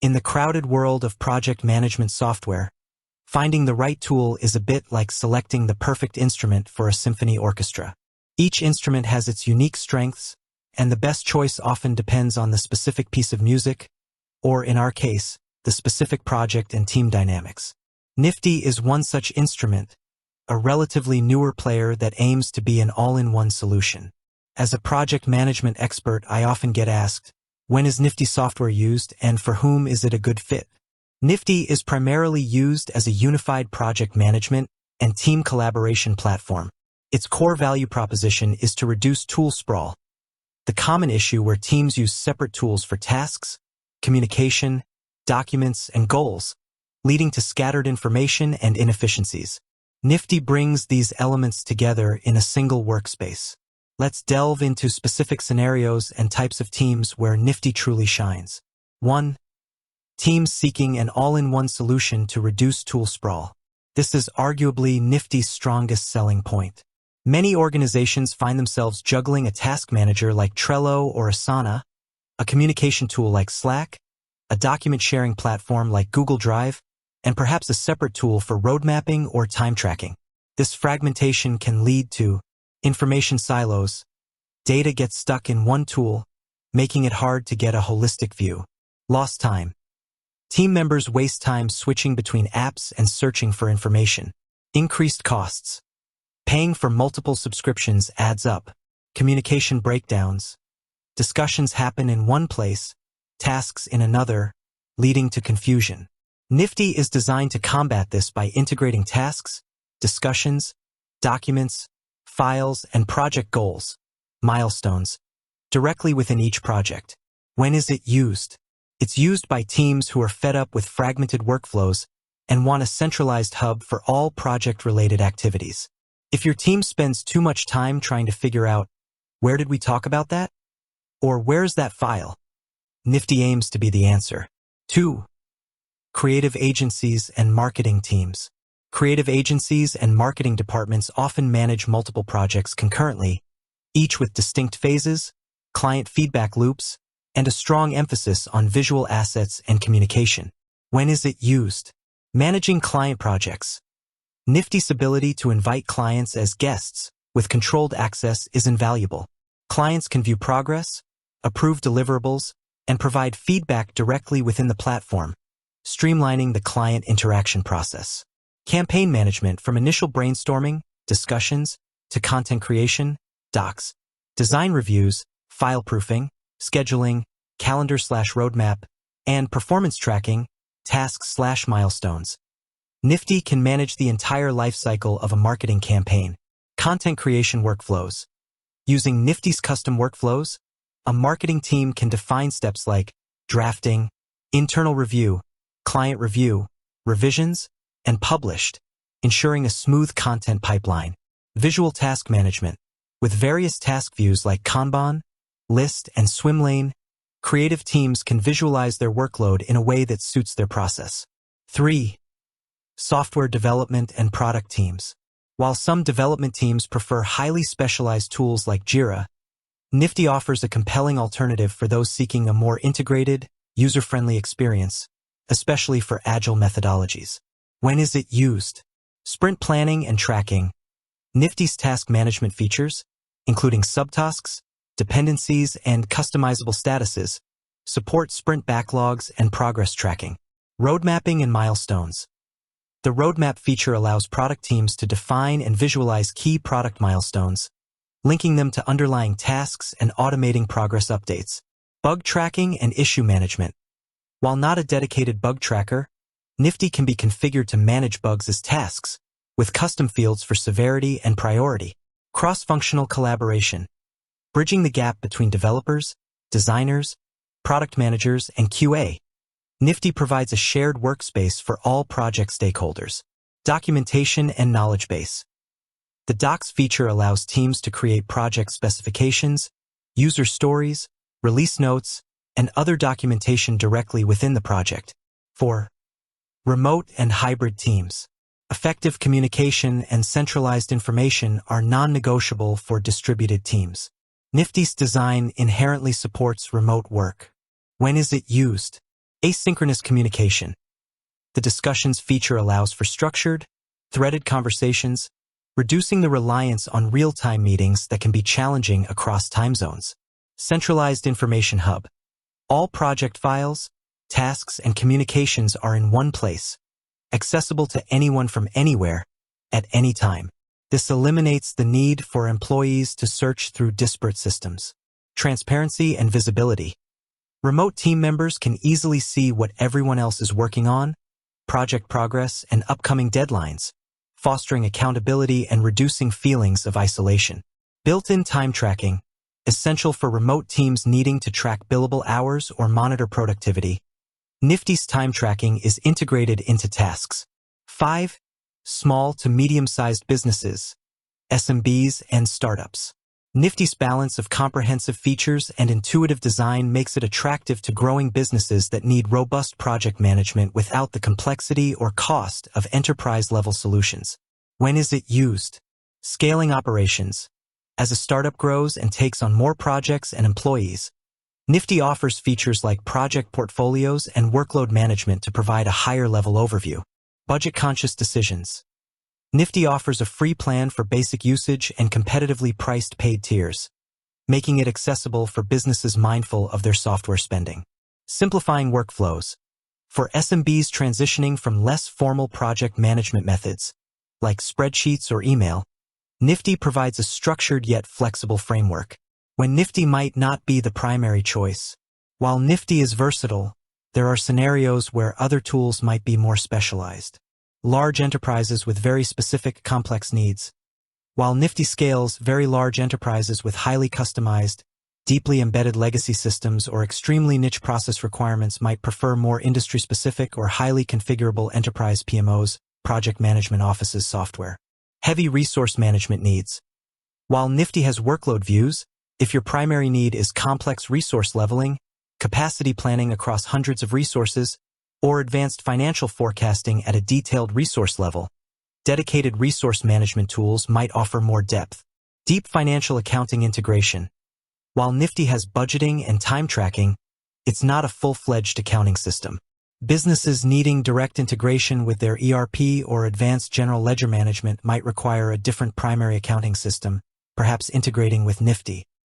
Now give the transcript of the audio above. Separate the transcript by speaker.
Speaker 1: In the crowded world of project management software, finding the right tool is a bit like selecting the perfect instrument for a symphony orchestra. Each instrument has its unique strengths, and the best choice often depends on the specific piece of music, or in our case, the specific project and team dynamics. Nifty is one such instrument, a relatively newer player that aims to be an all-in-one solution. As a project management expert, I often get asked, when is Nifty software used and for whom is it a good fit? Nifty is primarily used as a unified project management and team collaboration platform. Its core value proposition is to reduce tool sprawl, the common issue where teams use separate tools for tasks, communication, documents, and goals, leading to scattered information and inefficiencies. Nifty brings these elements together in a single workspace. Let's delve into specific scenarios and types of teams where Nifty truly shines. 1. Teams seeking an all-in-one solution to reduce tool sprawl. This is arguably Nifty's strongest selling point. Many organizations find themselves juggling a task manager like Trello or Asana, a communication tool like Slack, a document sharing platform like Google Drive, and perhaps a separate tool for road mapping or time tracking. This fragmentation can lead to information silos. Data gets stuck in one tool, making it hard to get a holistic view. Lost time. Team members waste time switching between apps and searching for information. Increased costs. Paying for multiple subscriptions adds up. Communication breakdowns. Discussions happen in one place, tasks in another, leading to confusion. Nifty is designed to combat this by integrating tasks, discussions, documents, files, and project goals, milestones, directly within each project. When is it used? It's used by teams who are fed up with fragmented workflows and want a centralized hub for all project-related activities. If your team spends too much time trying to figure out, where did we talk about that? Or where's that file? Nifty aims to be the answer. 2. Creative agencies and marketing teams. Creative agencies and marketing departments often manage multiple projects concurrently, each with distinct phases, client feedback loops, and a strong emphasis on visual assets and communication. When is it used? Managing client projects. Nifty's ability to invite clients as guests with controlled access is invaluable. Clients can view progress, approve deliverables, and provide feedback directly within the platform, streamlining the client interaction process. Campaign management, from initial brainstorming, discussions, to content creation, docs, design reviews, file proofing, scheduling, calendar/roadmap, and performance tracking, tasks/milestones. Nifty can manage the entire lifecycle of a marketing campaign. Content creation workflows. Using Nifty's custom workflows, a marketing team can define steps like drafting, internal review, client review, revisions, and published, ensuring a smooth content pipeline. Visual task management. With various task views like Kanban, List, and Swim Lane, creative teams can visualize their workload in a way that suits their process. 3. Software development and product teams. While some development teams prefer highly specialized tools like Jira, Nifty offers a compelling alternative for those seeking a more integrated, user-friendly experience, especially for agile methodologies. When is it used? Sprint planning and tracking. Nifty's task management features, including subtasks, dependencies, and customizable statuses, support sprint backlogs and progress tracking. Road mapping and milestones. The roadmap feature allows product teams to define and visualize key product milestones, linking them to underlying tasks and automating progress updates. Bug tracking and issue management. While not a dedicated bug tracker, Nifty can be configured to manage bugs as tasks, with custom fields for severity and priority. Cross-functional collaboration. Bridging the gap between developers, designers, product managers, and QA. Nifty provides a shared workspace for all project stakeholders. Documentation and knowledge base. The Docs feature allows teams to create project specifications, user stories, release notes, and other documentation directly within the project. 4. Remote and hybrid teams. Effective communication and centralized information are non-negotiable for distributed teams. Nifty's design inherently supports remote work. When is it used? Asynchronous communication. The discussions feature allows for structured, threaded conversations, reducing the reliance on real-time meetings that can be challenging across time zones. Centralized information hub. All project files, tasks, and communications are in one place, accessible to anyone from anywhere, at any time. This eliminates the need for employees to search through disparate systems. Transparency and visibility. Remote team members can easily see what everyone else is working on, project progress, and upcoming deadlines, fostering accountability and reducing feelings of isolation. Built-in time tracking, essential for remote teams needing to track billable hours or monitor productivity. Nifty's time tracking is integrated into tasks. 5. Small to medium-sized businesses, SMBs, and startups. Nifty's balance of comprehensive features and intuitive design makes it attractive to growing businesses that need robust project management without the complexity or cost of enterprise-level solutions. When is it used? Scaling operations. As a startup grows and takes on more projects and employees, Nifty offers features like project portfolios and workload management to provide a higher-level overview. Budget-conscious decisions. Nifty offers a free plan for basic usage and competitively priced paid tiers, making it accessible for businesses mindful of their software spending. Simplifying workflows. For SMBs transitioning from less formal project management methods, like spreadsheets or email, Nifty provides a structured yet flexible framework. When Nifty might not be the primary choice. While Nifty is versatile, there are scenarios where other tools might be more specialized. Large enterprises with very specific complex needs. While Nifty scales, very large enterprises with highly customized, deeply embedded legacy systems or extremely niche process requirements might prefer more industry-specific or highly configurable enterprise PMOs, project management offices software. Heavy resource management needs. While Nifty has workload views, if your primary need is complex resource leveling, capacity planning across hundreds of resources, or advanced financial forecasting at a detailed resource level, dedicated resource management tools might offer more depth. Deep financial accounting integration. While Nifty has budgeting and time tracking, it's not a full-fledged accounting system. Businesses needing direct integration with their ERP or advanced general ledger management might require a different primary accounting system, perhaps integrating with Nifty.